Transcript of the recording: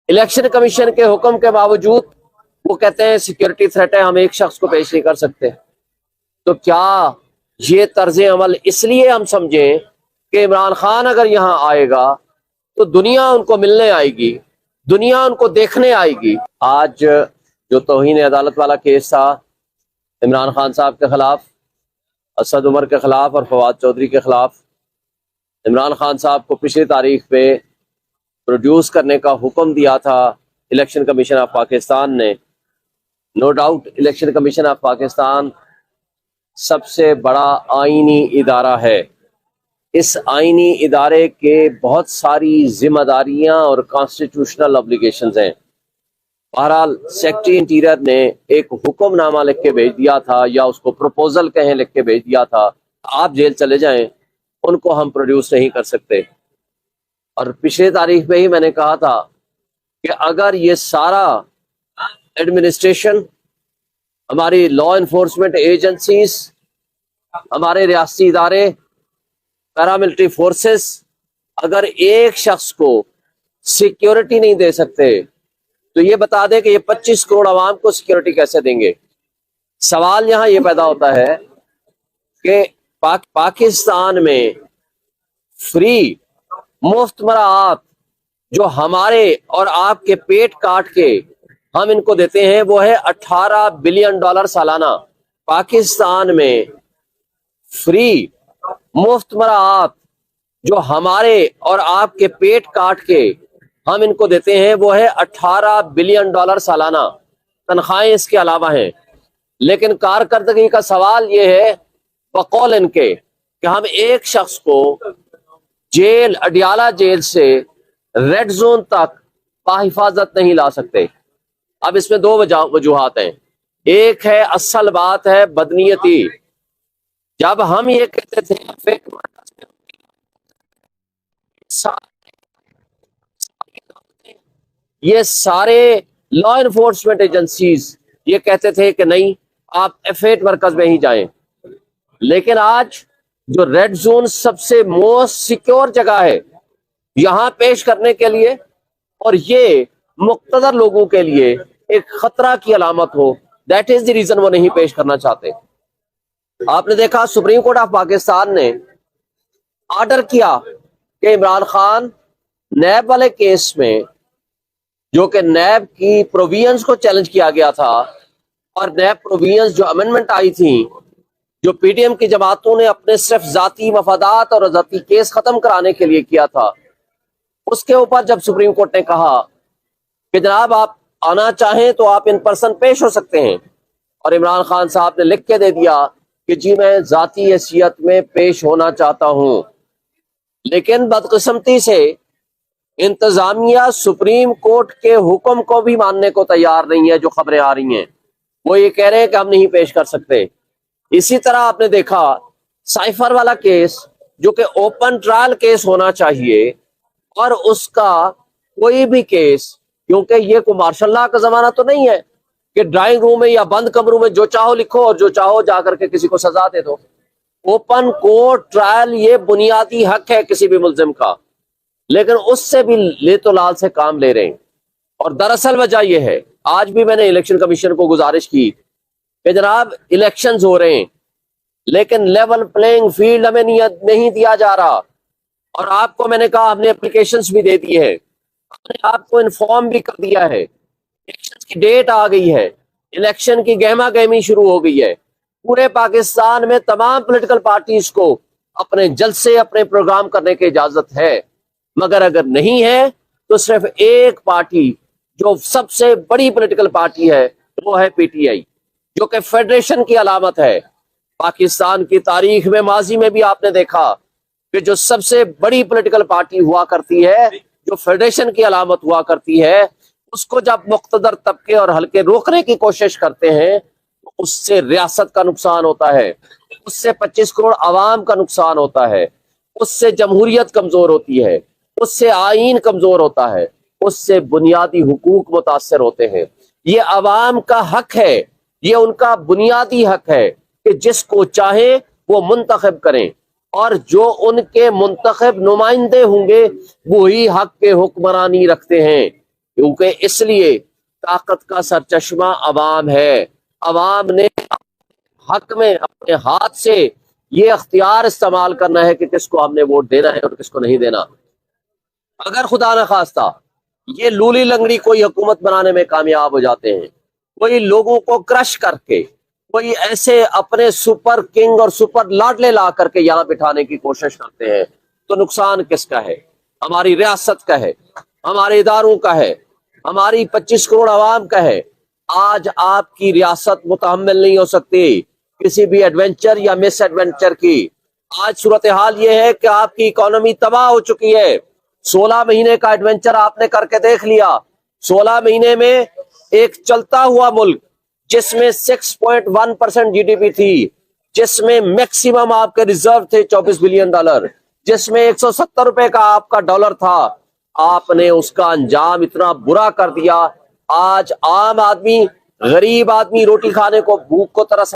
Election commission के हुक्म के बावजूद वो कहते हैं सिक्योरिटी थ्रेट है, हम एक शख्स को पेश नहीं कर सकते। तो क्या ये तर्ज अमल इसलिए हम समझें कि इमरान खान अगर यहाँ आएगा तो दुनिया उनको मिलने आएगी, दुनिया उनको देखने आएगी? आज जो तौहीन अदालत वाला केस था इमरान खान साहब के खिलाफ, असद उमर के खिलाफ और फवाद चौधरी के खिलाफ, इमरान खान साहब को पिछली तारीख पे प्रोड्यूस करने का हुक्म दिया था इलेक्शन कमीशन ऑफ पाकिस्तान ने। No doubt election commission of Pakistan सबसे बड़ा आईनी इदारा है। इस आईनी इदारे के बहुत सारी जिम्मेदारियां और कॉन्स्टिट्यूशनल ऑब्लिगेशंस हैं। बहरहाल सेक्रेटरी इंटीरियर ने एक हुक्मनामा लिख के भेज दिया था, या उसको प्रपोजल कहें, लिख के भेज दिया था, आप जेल चले जाएं, उनको हम प्रोड्यूस नहीं कर सकते। और पिछले तारीख में ही मैंने कहा था कि अगर ये सारा एडमिनिस्ट्रेशन, हमारी लॉ इन्फोर्समेंट एजेंसीज, हमारे रियासती इदारे, पैरामिलिट्री फोर्सेस अगर एक शख्स को सिक्योरिटी नहीं दे सकते तो ये बता दें कि ये 25 करोड़ आवाम को सिक्योरिटी कैसे देंगे। सवाल यहाँ ये पैदा होता है कि पाकिस्तान में फ्री मुफ्त मराआत जो हमारे और आपके पेट काट के हम इनको देते हैं वो है $18 बिलियन सालाना। पाकिस्तान में फ्री मुफ्त मराआत जो हमारे और आपके पेट काट के हम इनको देते हैं वो है $18 बिलियन सालाना। तनख्वाहें इसके अलावा हैं। लेकिन कारकर्दगी का सवाल ये है बकौल इनके कि हम एक शख्स को जेल, अडियाला जेल से रेड जोन तक बाहिफाजत नहीं ला सकते। अब इसमें दो वजूहात हैं। एक है, असल बात है बदनीयती। जब हम ये कहते थे ये सारे लॉ इन्फोर्समेंट एजेंसीज ये कहते थे कि नहीं, आप F8 मरकज में ही जाएं। लेकिन आज जो रेड जोन सबसे मोस्ट सिक्योर जगह है यहां पेश करने के लिए, और ये मुक्तदर लोगों के लिए एक खतरा की अलामत हो, दैट इज द रीजन वो नहीं पेश करना चाहते। आपने देखा सुप्रीम कोर्ट ऑफ पाकिस्तान ने ऑर्डर किया कि इमरान खान नैब वाले केस में, जो कि नैब की प्रोविजंस को चैलेंज किया गया था, और नैब प्रोविजंस जो अमेंडमेंट आई थी, जो पीडीएम की जमातों ने अपने सिर्फ जाती मफादात और जाती केस खत्म कराने के लिए किया था, उसके ऊपर जब सुप्रीम कोर्ट ने कहा कि जनाब आप आना चाहें तो आप इन पर्सन पेश हो सकते हैं, और इमरान खान साहब ने लिख के दे दिया कि जी मैं जाती हैसियत में पेश होना चाहता हूं। लेकिन बदकिस्मती से इंतजामिया सुप्रीम कोर्ट के हुक्म को भी मानने को तैयार नहीं है। जो खबरें आ रही हैं वो ये कह रहे हैं कि हम नहीं पेश कर सकते। इसी तरह आपने देखा साइफर वाला केस, जो कि ओपन ट्रायल केस होना चाहिए, और उसका कोई भी केस, क्योंकि ये कोई मार्शल लॉ का जमाना तो नहीं है कि ड्राइंग रूम में या बंद कमरों में जो चाहो लिखो और जो चाहो जाकर के किसी को सजा दे दो। ओपन कोर्ट ट्रायल ये बुनियादी हक है किसी भी मुल्जिम का, लेकिन उससे भी ले तो लाल से काम ले रहे हैं। और दरअसल वजह यह है, आज भी मैंने इलेक्शन कमीशन को गुजारिश की कि जनाब इलेक्शंस हो रहे हैं लेकिन लेवल प्लेइंग फील्ड हमें नहीं दिया जा रहा। और आपको मैंने कहा हमने एप्लीकेशंस भी दे दी है, हमने आपको इन्फॉर्म भी कर दिया है, इलेक्शन की डेट आ गई है, इलेक्शन की गहमा गहमी शुरू हो गई है। पूरे पाकिस्तान में तमाम पॉलिटिकल पार्टीज को अपने जलसे, अपने प्रोग्राम करने की इजाजत है, मगर अगर नहीं है तो सिर्फ एक पार्टी जो सबसे बड़ी पॉलिटिकल पार्टी है वो है पीटीआई, जो कि फेडरेशन की अलामत है। पाकिस्तान की तारीख में माजी में भी आपने देखा कि जो सबसे बड़ी पॉलिटिकल पार्टी हुआ करती है, जो फेडरेशन की अलामत हुआ करती है, उसको जब मुख्तदर तबके और हल्के रोकने की कोशिश करते हैं तो उससे रियासत का नुकसान होता है, उससे 25 करोड़ आवाम का नुकसान होता है, उससे जमहूरियत कमजोर होती है, उससे आईन कमजोर होता है, उससे बुनियादी हुकूक मुतासर होते हैं। ये अवाम का हक है, ये उनका बुनियादी हक है कि जिसको चाहे वो मुंतखब करें, और जो उनके मुंतखब नुमाइंदे होंगे वही हक के हुक्मरानी रखते हैं। کیونکہ اس لیے طاقت کا سرچشمہ عوام ہے. عوام نے حق میں اپنے ہاتھ سے یہ اختیار استعمال کرنا ہے کہ کس کو ہم نے ووٹ دینا ہے اور کس کو نہیں دینا. اگر خدا نخواستہ یہ لولی لنگڑی کوئی حکومت بنانے میں کامیاب ہو جاتے ہیں، کوئی لوگوں کو کرش کر کے، کوئی ایسے اپنے سپر کنگ اور سپر لاڈلے لا کر کے یہاں بٹھانے کی کوشش کرتے ہیں، تو نقصان کس کا ہے؟ ہماری ریاست کا ہے، ہمارے اداروں کا ہے، ہماری 25 کروڑ عوام کا ہے. آج آپ کی ریاست متحمل نہیں ہو سکتی کسی بھی ایڈونچر یا مس ایڈونچر کی. آج صورتحال یہ ہے کہ آپ کی اکانومی تباہ ہو چکی ہے. 16 مہینے کا ایڈونچر آپ نے کر کے دیکھ لیا. 16 مہینے میں ایک چلتا ہوا ملک جس میں 6.1% جی ڈی پی تھی، جس میں میکسیمم آپ کے ریزرو تھے $24 بلین، جس میں 170 روپے کا آپ کا ڈالر تھا، آپ نے اس کا انجام اتنا برا کر دیا. آج عام آدمی، غریب آدمی روٹی کھانے کو بھوک کو ترس